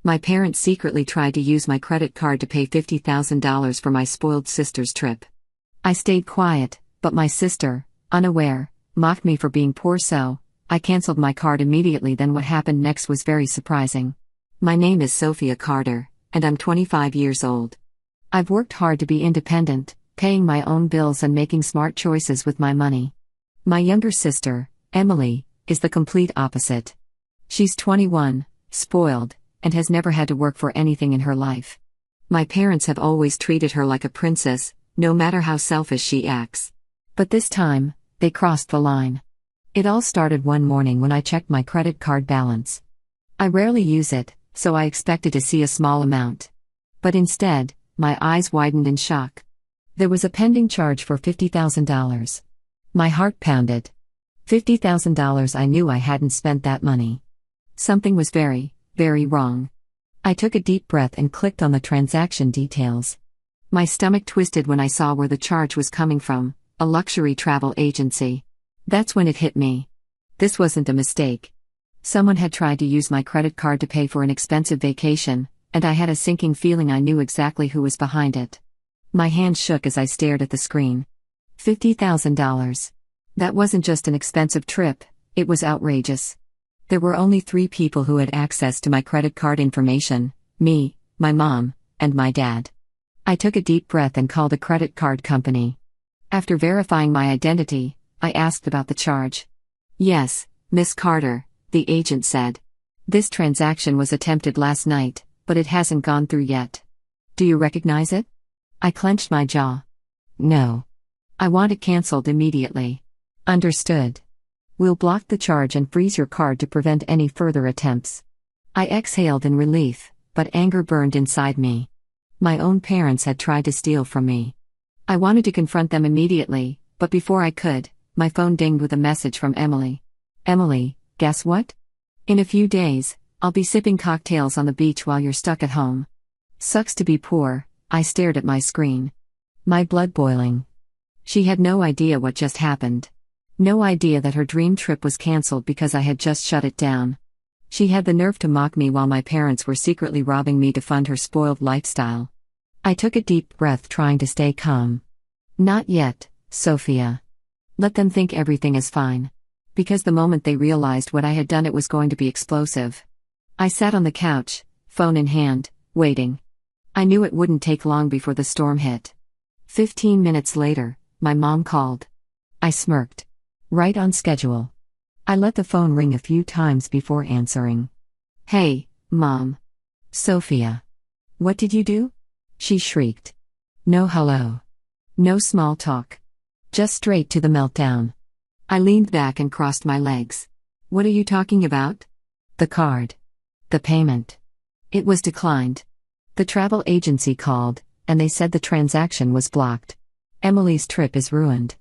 My parents secretly tried to use my credit card to pay $50,000 for my spoiled sister's trip. I stayed quiet, but my sister, unaware, mocked me for being poor, so I canceled my card immediately. Then what happened next was very surprising. My name is Sophia Carter, and I'm 25 years old. I've worked hard to be independent, paying my own bills and making smart choices with my money. My younger sister, Emily, is the complete opposite. She's 21, spoiled, and has never had to work for anything in her life. My parents have always treated her like a princess, no matter how selfish she acts. But this time, they crossed the line. It all started one morning when I checked my credit card balance. I rarely use it, so I expected to see a small amount. But instead, my eyes widened in shock. There was a pending charge for $50,000. My heart pounded. $50,000. I knew I hadn't spent that money. Something was very wrong. I took a deep breath and clicked on the transaction details. My stomach twisted when I saw where the charge was coming from, a luxury travel agency. That's when it hit me. This wasn't a mistake. Someone had tried to use my credit card to pay for an expensive vacation, and I had a sinking feeling I knew exactly who was behind it. My hand shook as I stared at the screen. $50,000. That wasn't just an expensive trip, it was outrageous. There were only 3 people who had access to my credit card information: me, my mom, and my dad. I took a deep breath and called a credit card company. After verifying my identity, I asked about the charge. "Yes, Miss Carter," the agent said. "This transaction was attempted last night, but it hasn't gone through yet. Do you recognize it?" I clenched my jaw. "No. I want it canceled immediately." "Understood. We'll block the charge and freeze your card to prevent any further attempts." I exhaled in relief, but anger burned inside me. My own parents had tried to steal from me. I wanted to confront them immediately, but before I could, my phone dinged with a message from Emily. "Emily, guess what? In a few days, I'll be sipping cocktails on the beach while you're stuck at home." Sucks to be poor, I stared at my screen. My blood boiling. She had no idea what just happened. No idea that her dream trip was cancelled because I had just shut it down. She had the nerve to mock me while my parents were secretly robbing me to fund her spoiled lifestyle. I took a deep breath, trying to stay calm. "Not yet, Sophia. Let them think everything is fine." Because the moment they realized what I had done, it was going to be explosive. I sat on the couch, phone in hand, waiting. I knew it wouldn't take long before the storm hit. 15 minutes later, my mom called. I smirked. Right on schedule. I let the phone ring a few times before answering. "Hey, Mom." "Sophia. What did you do?" she shrieked. No hello. No small talk. Just straight to the meltdown. I leaned back and crossed my legs. "What are you talking about?" "The card. The payment. It was declined. The travel agency called, and they said the transaction was blocked. Emily's trip is ruined."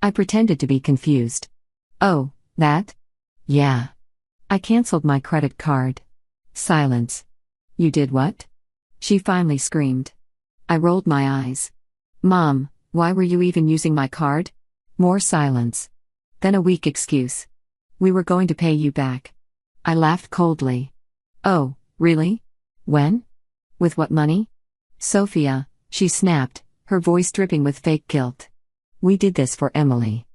I pretended to be confused. "Oh, that? Yeah. I canceled my credit card." Silence. "You did what?" she finally screamed. I rolled my eyes. "Mom, why were you even using my card?" More silence. Then a weak excuse. "We were going to pay you back." I laughed coldly. "Oh, really? When? With what money?" "Sophia," she snapped, her voice dripping with fake guilt. "We did this for Emily.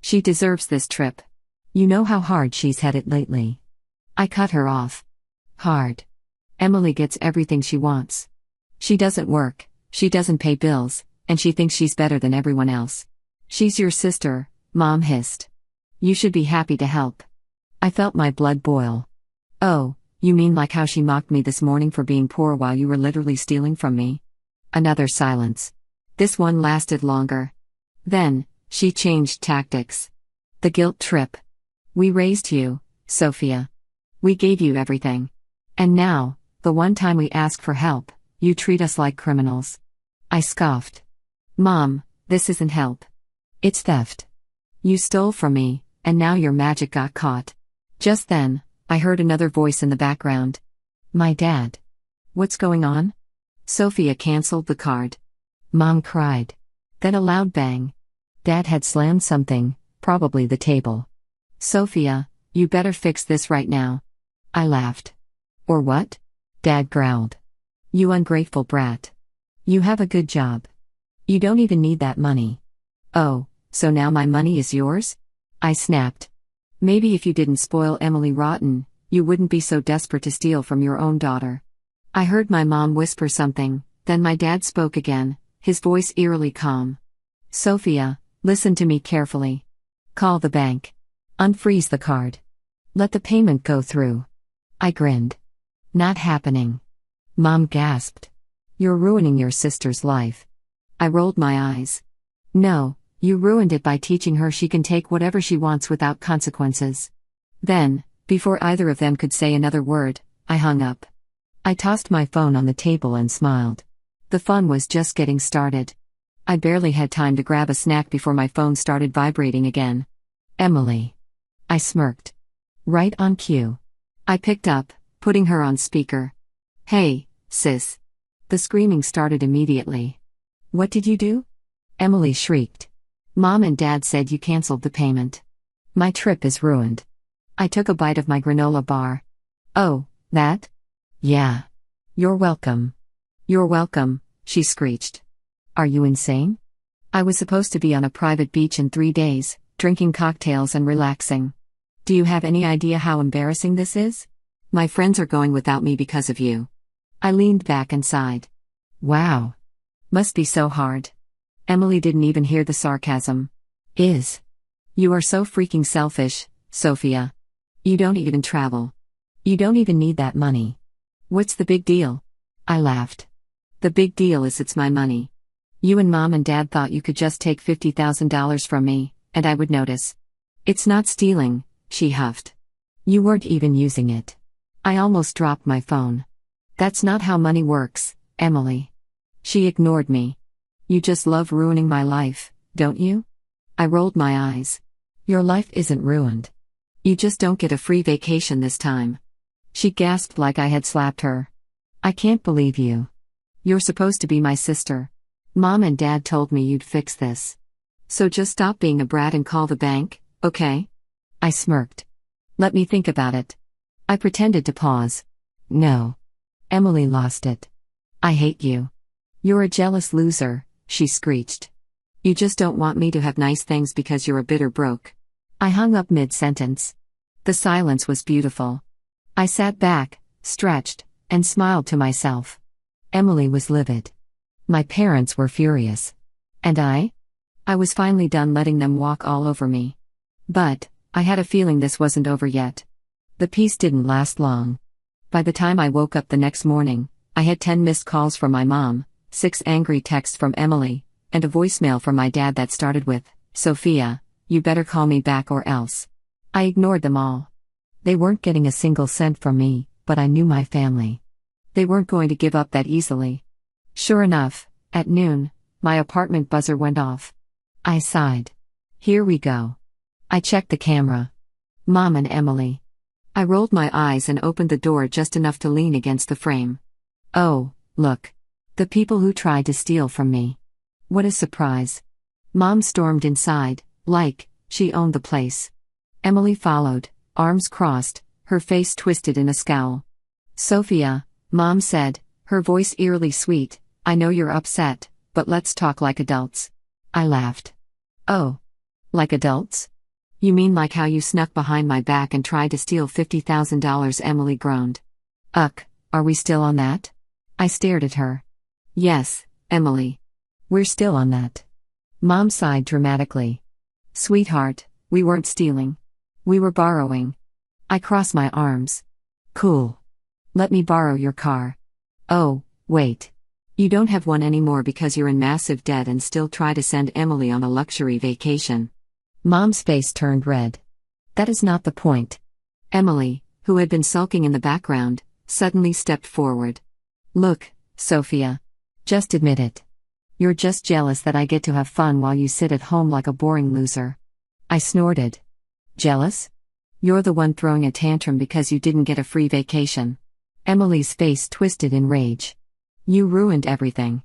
She deserves this trip. You know how hard she's had it lately." I cut her off. "Hard? Emily gets everything she wants. She doesn't work, she doesn't pay bills, and she thinks she's better than everyone else. She's your sister," Mom hissed. "You should be happy to help." I felt my blood boil. "Oh, you mean like how she mocked me this morning for being poor while you were literally stealing from me?" Another silence. This one lasted longer. Then, she changed tactics. "The guilt trip. We raised you, Sophia. We gave you everything. And now, the one time we ask for help, you treat us like criminals." I scoffed. "Mom, this isn't help. It's theft. You stole from me, and now your magic got caught." Just then, I heard another voice in the background. "My dad. What's going on?" "Sophia canceled the card." Mom cried. Then a loud bang. Dad had slammed something, probably the table. "Sophia, you better fix this right now." I laughed. "Or what?" Dad growled. You ungrateful brat. You have a good job. You don't even need that money. Oh, so now my money is yours? I snapped. Maybe if you didn't spoil Emily rotten, you wouldn't be so desperate to steal from your own daughter. I heard my mom whisper something, then my dad spoke again, his voice eerily calm. Sophia, listen to me carefully. Call the bank. Unfreeze the card. Let the payment go through. I grinned. Not happening. Mom gasped. You're ruining your sister's life. I rolled my eyes. No, you ruined it by teaching her she can take whatever she wants without consequences. Then, before either of them could say another word, I hung up. I tossed my phone on the table and smiled. The fun was just getting started. I barely had time to grab a snack before my phone started vibrating again. Emily. I smirked. Right on cue. I picked up, putting her on speaker. Hey, sis. The screaming started immediately. What did you do? Emily shrieked. Mom and Dad said you canceled the payment. My trip is ruined. I took a bite of my granola bar. Oh, that? Yeah. You're welcome. You're welcome, she screeched. Are you insane? I was supposed to be on a private beach in 3 days, drinking cocktails and relaxing. Do you have any idea how embarrassing this is? My friends are going without me because of you. I leaned back and sighed. Wow. Must be so hard. Emily didn't even hear the sarcasm. You are so freaking selfish, Sophia. You don't even travel. You don't even need that money. What's the big deal? I laughed. The big deal is it's my money. You and Mom and Dad thought you could just take $50,000 from me, and I would notice. It's not stealing, she huffed. You weren't even using it. I almost dropped my phone. That's not how money works, Emily. She ignored me. You just love ruining my life, don't you? I rolled my eyes. Your life isn't ruined. You just don't get a free vacation this time. She gasped like I had slapped her. I can't believe you. You're supposed to be my sister. Mom and Dad told me you'd fix this. So just stop being a brat and call the bank, okay? I smirked. Let me think about it. I pretended to pause. No. Emily lost it. I hate you. You're a jealous loser, she screeched. You just don't want me to have nice things because you're a bitter broke. I hung up mid-sentence. The silence was beautiful. I sat back, stretched, and smiled to myself. Emily was livid. My parents were furious. And I? I was finally done letting them walk all over me. But, I had a feeling this wasn't over yet. The peace didn't last long. By the time I woke up the next morning, I had 10 missed calls from my mom, 6 angry texts from Emily, and a voicemail from my dad that started with, Sophia, you better call me back or else. I ignored them all. They weren't getting a single cent from me, but I knew my family. They weren't going to give up that easily. Sure enough, at noon, my apartment buzzer went off. I sighed. Here we go. I checked the camera. Mom and Emily. I rolled my eyes and opened the door just enough to lean against the frame. Oh, look. The people who tried to steal from me. What a surprise. Mom stormed inside, like she owned the place. Emily followed, arms crossed, her face twisted in a scowl. Sophia, Mom said, her voice eerily sweet, I know you're upset, but let's talk like adults. I laughed. Oh. Like adults? You mean like how you snuck behind my back and tried to steal $50,000? Emily groaned. Are we still on that? I stared at her. Yes, Emily. We're still on that. Mom sighed dramatically. Sweetheart, we weren't stealing. We were borrowing. I crossed my arms. Cool. Let me borrow your car. Oh, wait. You don't have one anymore because you're in massive debt and still try to send Emily on a luxury vacation. Mom's face turned red. That is not the point. Emily, who had been sulking in the background, suddenly stepped forward. Look, Sophia. Just admit it. You're just jealous that I get to have fun while you sit at home like a boring loser. I snorted. Jealous? You're the one throwing a tantrum because you didn't get a free vacation. Emily's face twisted in rage. You ruined everything.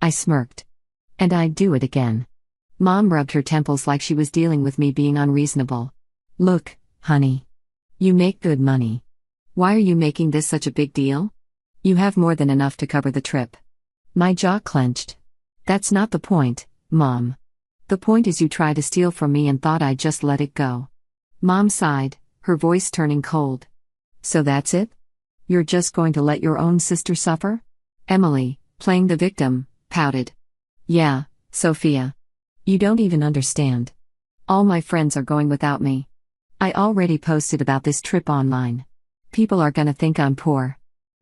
I smirked. And I'd do it again. Mom rubbed her temples like she was dealing with me being unreasonable. Look, honey. You make good money. Why are you making this such a big deal? You have more than enough to cover the trip. My jaw clenched. That's not the point, Mom. The point is you tried to steal from me and thought I'd just let it go. Mom sighed, her voice turning cold. So that's it? You're just going to let your own sister suffer? Emily, playing the victim, pouted. Yeah, Sophia. You don't even understand. All my friends are going without me. I already posted about this trip online. People are gonna think I'm poor.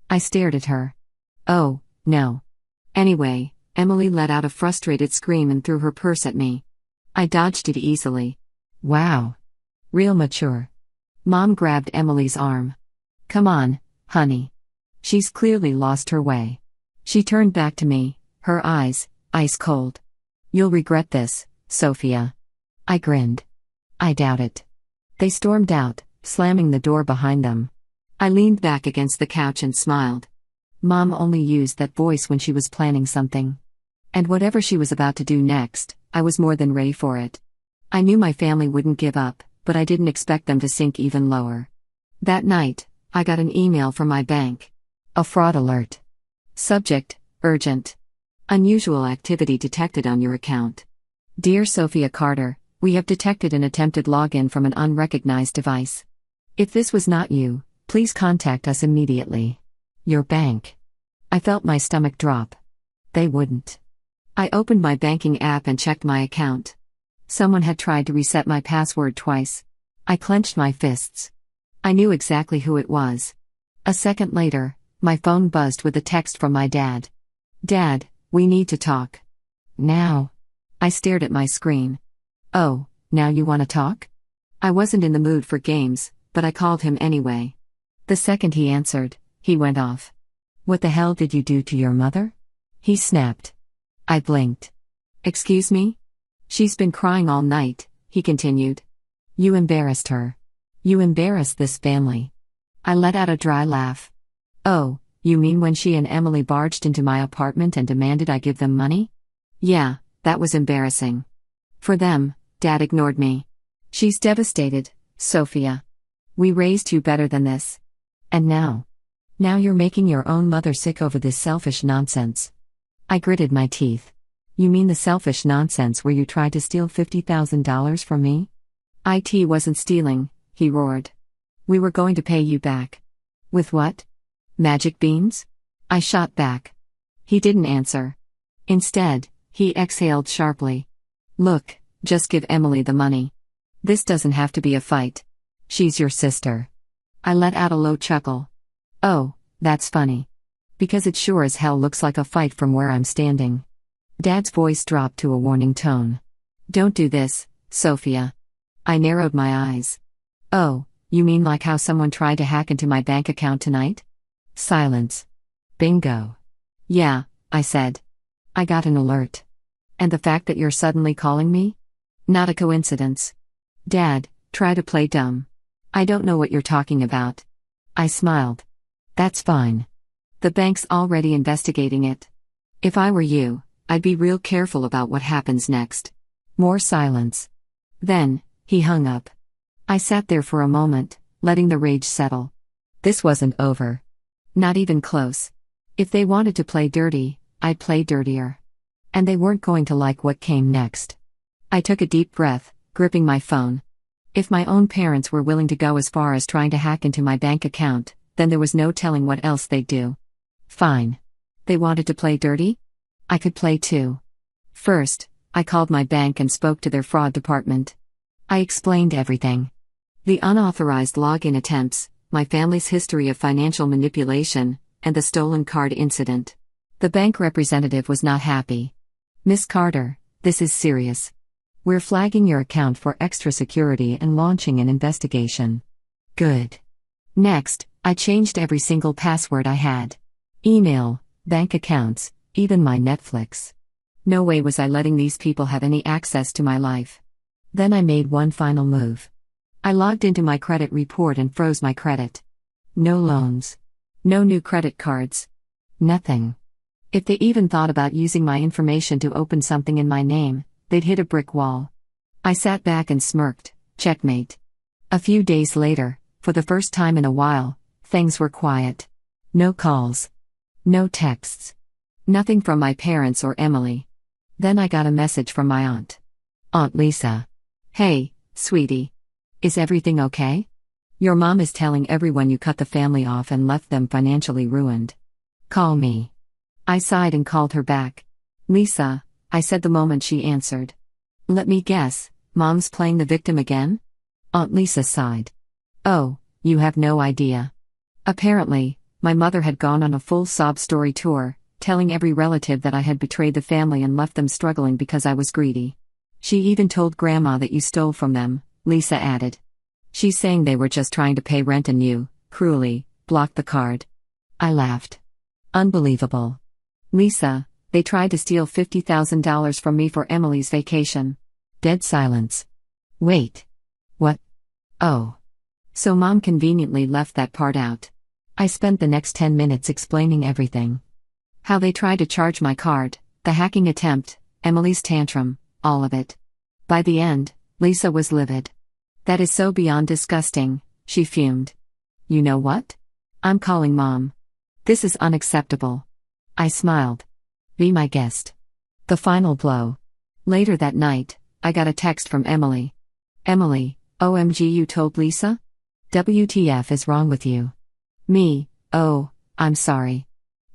I stared at her. Oh, no. Anyway, Emily let out a frustrated scream and threw her purse at me. I dodged it easily. Wow. Real mature. Mom grabbed Emily's arm. Come on, honey. She's clearly lost her way. She turned back to me, her eyes ice cold. You'll regret this, Sophia. I grinned. I doubt it. They stormed out, slamming the door behind them. I leaned back against the couch and smiled. Mom only used that voice when she was planning something. And whatever she was about to do next, I was more than ready for it. I knew my family wouldn't give up, but I didn't expect them to sink even lower. That night, I got an email from my bank. A fraud alert. Subject, urgent. Unusual activity detected on your account. Dear Sophia Carter, we have detected an attempted login from an unrecognized device. If this was not you, please contact us immediately. Your bank. I felt my stomach drop. They wouldn't. I opened my banking app and checked my account. Someone had tried to reset my password twice. I clenched my fists. I knew exactly who it was. A second later, my phone buzzed with a text from my dad. Dad, we need to talk. Now. I stared at my screen. Oh, now you want to talk? I wasn't in the mood for games, but I called him anyway. The second he answered, he went off. What the hell did you do to your mother? He snapped. I blinked. Excuse me? She's been crying all night, he continued. You embarrassed her. You embarrassed this family. I let out a dry laugh. Oh, you mean when she and Emily barged into my apartment and demanded I give them money? Yeah, that was embarrassing. For them, Dad ignored me. She's devastated, Sophia. We raised you better than this. And now? Now you're making your own mother sick over this selfish nonsense. I gritted my teeth. You mean the selfish nonsense where you tried to steal $50,000 from me? It wasn't stealing, he roared. We were going to pay you back. With what? Magic beans? I shot back. He didn't answer. Instead, he exhaled sharply. Look, just give Emily the money. This doesn't have to be a fight. She's your sister. I let out a low chuckle. Oh, that's funny. Because it sure as hell looks like a fight from where I'm standing. Dad's voice dropped to a warning tone. Don't do this, Sophia. I narrowed my eyes. Oh, you mean like how someone tried to hack into my bank account tonight? Silence. Bingo. Yeah, I said. I got an alert. And the fact that you're suddenly calling me? Not a coincidence. Dad, try to play dumb. I don't know what you're talking about. I smiled. That's fine. The bank's already investigating it. If I were you, I'd be real careful about what happens next. More silence. Then, he hung up. I sat there for a moment, letting the rage settle. This wasn't over. Not even close. If they wanted to play dirty, I'd play dirtier. And they weren't going to like what came next. I took a deep breath, gripping my phone. If my own parents were willing to go as far as trying to hack into my bank account, then there was no telling what else they'd do. Fine. They wanted to play dirty? I could play too. First, I called my bank and spoke to their fraud department. I explained everything. The unauthorized login attempts, my family's history of financial manipulation, and the stolen card incident. The bank representative was not happy. Miss Carter, this is serious. We're flagging your account for extra security and launching an investigation. Good. Next, I changed every single password I had. Email, bank accounts, even my Netflix. No way was I letting these people have any access to my life. Then I made one final move. I logged into my credit report and froze my credit. No loans. No new credit cards. Nothing. If they even thought about using my information to open something in my name, they'd hit a brick wall. I sat back and smirked, checkmate. A few days later, for the first time in a while, things were quiet. No calls. No texts. Nothing from my parents or Emily. Then I got a message from my aunt. Aunt Lisa. Hey, sweetie. Is everything okay? Your mom is telling everyone you cut the family off and left them financially ruined. Call me. I sighed and called her back. Lisa, I said the moment she answered. Let me guess, Mom's playing the victim again? Aunt Lisa sighed. Oh, you have no idea. Apparently, my mother had gone on a full sob story tour, telling every relative that I had betrayed the family and left them struggling because I was greedy. She even told Grandma that you stole from them, Lisa added. She's saying they were just trying to pay rent and you, cruelly, blocked the card. I laughed. Unbelievable. Lisa, they tried to steal $50,000 from me for Emily's vacation. Dead silence. Wait. What? Oh. So Mom conveniently left that part out. I spent the next 10 minutes explaining everything. How they tried to charge my card, the hacking attempt, Emily's tantrum, all of it. By the end, Lisa was livid. That is so beyond disgusting, she fumed. You know what? I'm calling Mom. This is unacceptable. I smiled. Be my guest. The final blow. Later that night, I got a text from Emily. Emily, OMG, you told Lisa? WTF is wrong with you? Me, oh, I'm sorry.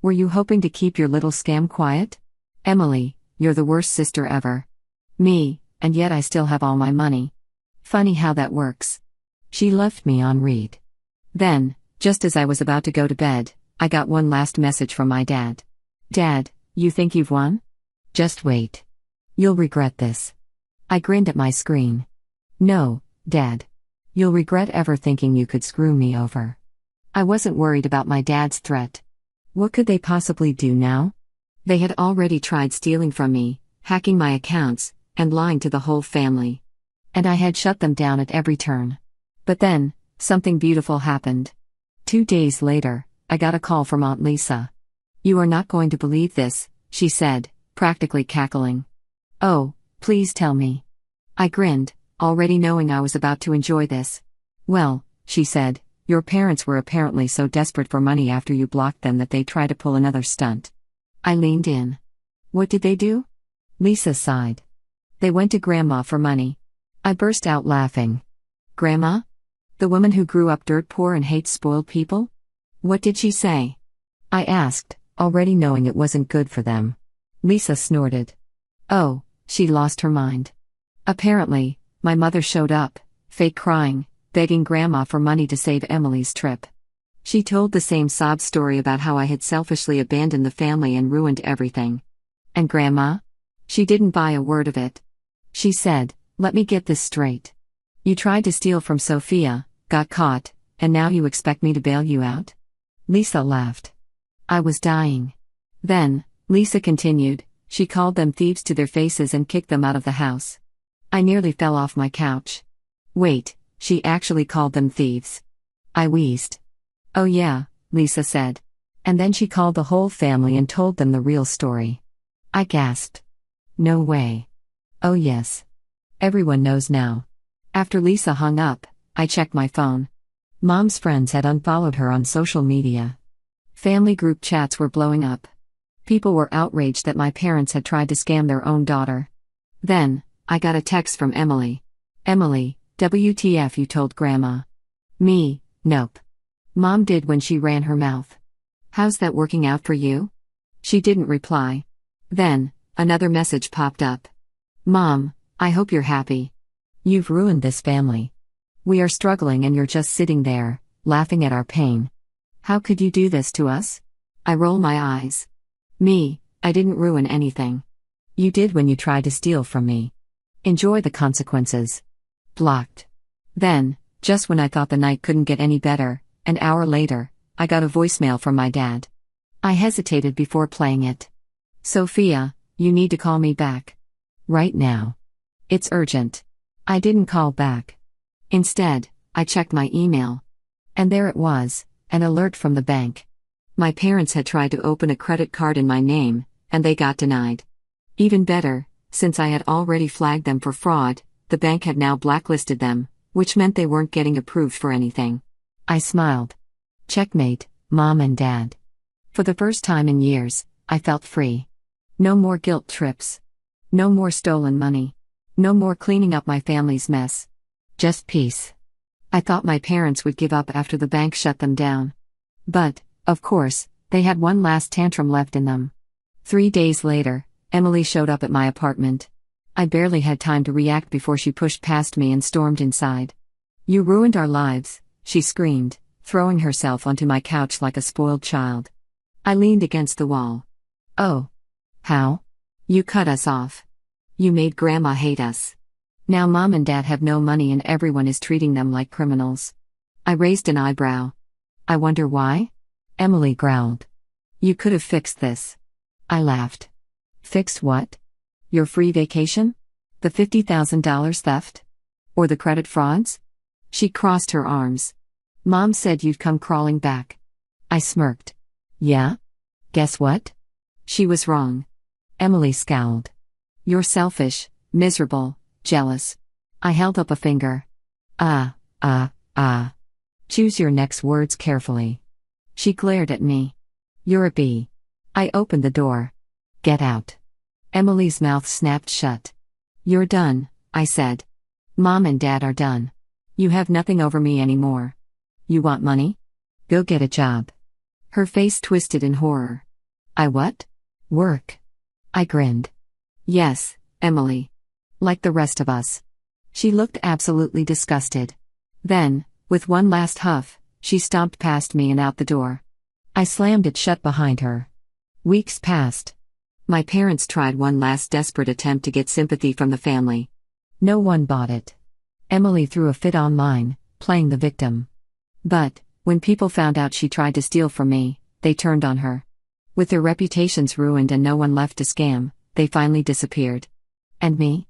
Were you hoping to keep your little scam quiet? Emily, you're the worst sister ever. Me, and yet I still have all my money. Funny how that works. She left me on read. Then, just as I was about to go to bed, I got one last message from my dad. Dad, you think you've won? Just wait. You'll regret this. I grinned at my screen. No, Dad. You'll regret ever thinking you could screw me over. I wasn't worried about my dad's threat. What could they possibly do now? They had already tried stealing from me, hacking my accounts, and lying to the whole family. And I had shut them down at every turn. But then, something beautiful happened. 2 days later, I got a call from Aunt Lisa. You are not going to believe this, she said, practically cackling. Oh, please tell me. I grinned, already knowing I was about to enjoy this. Well, she said, your parents were apparently so desperate for money after you blocked them that they tried to pull another stunt. I leaned in. What did they do? Lisa sighed. They went to Grandma for money. I burst out laughing. Grandma? The woman who grew up dirt poor and hates spoiled people? What did she say? I asked, already knowing it wasn't good for them. Lisa snorted. Oh, she lost her mind. Apparently, my mother showed up, fake crying, begging Grandma for money to save Emily's trip. She told the same sob story about how I had selfishly abandoned the family and ruined everything. And Grandma? She didn't buy a word of it. She said, let me get this straight. You tried to steal from Sophia, got caught, and now you expect me to bail you out? Lisa laughed. I was dying. Then, Lisa continued, she called them thieves to their faces and kicked them out of the house. I nearly fell off my couch. Wait, she actually called them thieves. I wheezed. Oh yeah, Lisa said. And then she called the whole family and told them the real story. I gasped. No way. Oh yes. Everyone knows now. After Lisa hung up, I checked my phone. Mom's friends had unfollowed her on social media. Family group chats were blowing up. People were outraged that my parents had tried to scam their own daughter. Then, I got a text from Emily. Emily, WTF you told Grandma. Me, nope. Mom did when she ran her mouth. How's that working out for you? She didn't reply. Then, another message popped up. Mom, I hope you're happy. You've ruined this family. We are struggling and you're just sitting there, laughing at our pain. How could you do this to us? I roll my eyes. Me, I didn't ruin anything. You did when you tried to steal from me. Enjoy the consequences. Blocked. Then, just when I thought the night couldn't get any better, an hour later, I got a voicemail from my dad. I hesitated before playing it. Sophia, you need to call me back. Right now. It's urgent. I didn't call back. Instead, I checked my email. And there it was, an alert from the bank. My parents had tried to open a credit card in my name, and they got denied. Even better, since I had already flagged them for fraud, the bank had now blacklisted them, which meant they weren't getting approved for anything. I smiled. Checkmate, Mom and Dad. For the first time in years, I felt free. No more guilt trips. No more stolen money. No more cleaning up my family's mess. Just peace. I thought my parents would give up after the bank shut them down. But, of course, they had one last tantrum left in them. 3 days later, Emily showed up at my apartment. I barely had time to react before she pushed past me and stormed inside. "You ruined our lives," she screamed, throwing herself onto my couch like a spoiled child. I leaned against the wall. "Oh. How? You cut us off. You made Grandma hate us. Now Mom and Dad have no money and everyone is treating them like criminals." I raised an eyebrow. "I wonder why?" Emily growled. "You could have fixed this." I laughed. "Fixed what? Your free vacation? The $50,000 theft? Or the credit frauds?" She crossed her arms. "Mom said you'd come crawling back." I smirked. "Yeah? Guess what? She was wrong." Emily scowled. "You're selfish, miserable, jealous." I held up a finger. Ah. Choose your next words carefully." She glared at me. "You're a bee." I opened the door. "Get out." Emily's mouth snapped shut. "You're done," I said. "Mom and Dad are done. You have nothing over me anymore. You want money? Go get a job." Her face twisted in horror. "I what? Work?" I grinned. "Yes, Emily. Like the rest of us." She looked absolutely disgusted. Then, with one last huff, she stomped past me and out the door. I slammed it shut behind her. Weeks passed. My parents tried one last desperate attempt to get sympathy from the family. No one bought it. Emily threw a fit online, playing the victim. But, when people found out she tried to steal from me, they turned on her. With their reputations ruined and no one left to scam, they finally disappeared. And me?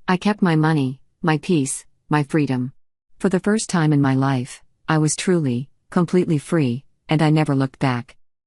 I kept my money, my peace, my freedom. For the first time in my life, I was truly, completely free, and I never looked back.